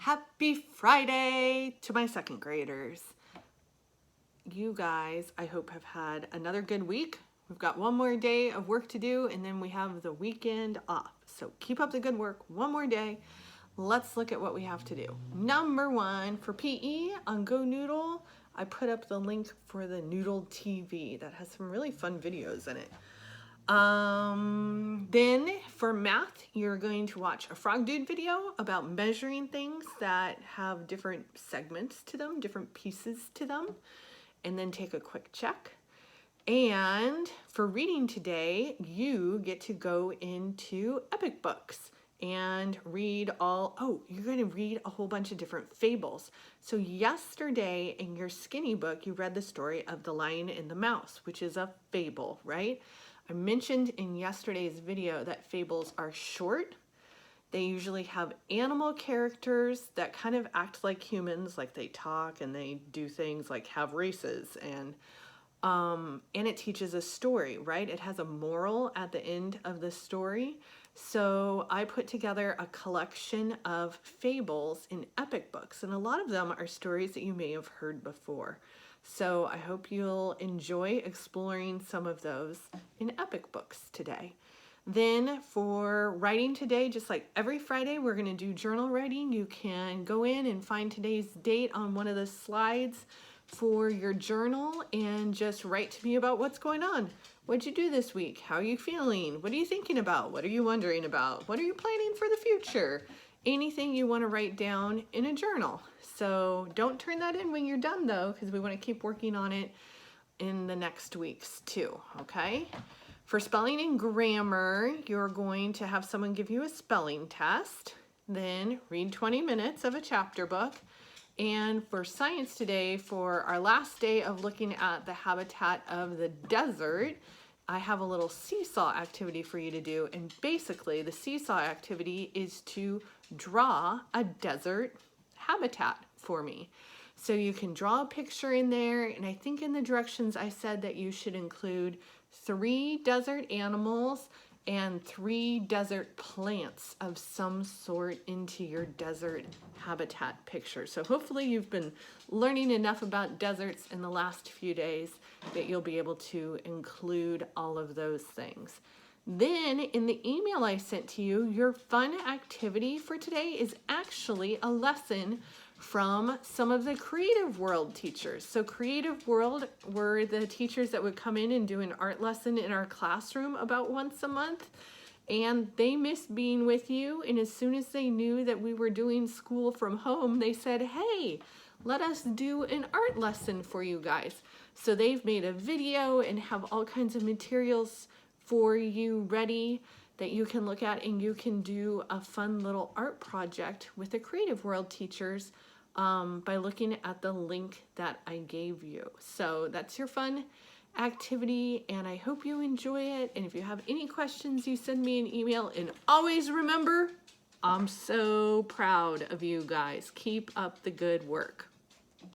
Happy Friday to my second graders. You guys, I hope, have had another good week. We've got one more day of work to do and then we have the weekend off. So keep up the good work. One more day. Let's look at what we have to do. Number one, for PE on Go Noodle, I put up the link for the Noodle TV that has some really fun videos in it. Then for math, you're going to watch a Frog Dude video about measuring things that have different segments to them, different pieces to them, and then take a quick check. And for reading today, you get to go into Epic Books and read you're going to read a whole bunch of different fables. So yesterday in your skinny book, you read the story of the Lion and the Mouse, which is a fable, right? I mentioned in yesterday's video that fables are short. They usually have animal characters that kind of act like humans, like they talk and they do things like have races, and it teaches a story, right? It has a moral at the end of the story. So I put together a collection of fables in Epic Books, and a lot of them are stories that you may have heard before. So I hope you'll enjoy exploring some of those in Epic Books today. Then for writing today, just like every Friday, we're going to do journal writing. You can go in and find today's date on one of the slides for your journal and just write to me about what's going on. What'd you do this week? How are you feeling? What are you thinking about? What are you wondering about? What are you planning for the future? Anything you want to write down in a journal. So don't turn that in when you're done though, because we want to keep working on it in the next weeks too, okay? For spelling and grammar, you're going to have someone give you a spelling test, then read 20 minutes of a chapter book. And for science today, for our last day of looking at the habitat of the desert, I have a little seesaw activity for you to do. And basically the seesaw activity is to draw a desert habitat for me. So you can draw a picture in there, and I think in the directions I said that you should include 3 desert animals and 3 desert plants of some sort into your desert habitat picture. So hopefully you've been learning enough about deserts in the last few days that you'll be able to include all of those things. Then in the email I sent to you, your fun activity for today is actually a lesson from some of the Creative World teachers. So Creative World were the teachers that would come in and do an art lesson in our classroom about once a month. And they missed being with you. And as soon as they knew that we were doing school from home, they said, hey, let us do an art lesson for you guys. So they've made a video and have all kinds of materials for you ready that you can look at, and you can do a fun little art project with the Creative World teachers by looking at the link that I gave you. So that's your fun activity, and I hope you enjoy it. And if you have any questions, you send me an email. And always remember, I'm so proud of you guys. Keep up the good work.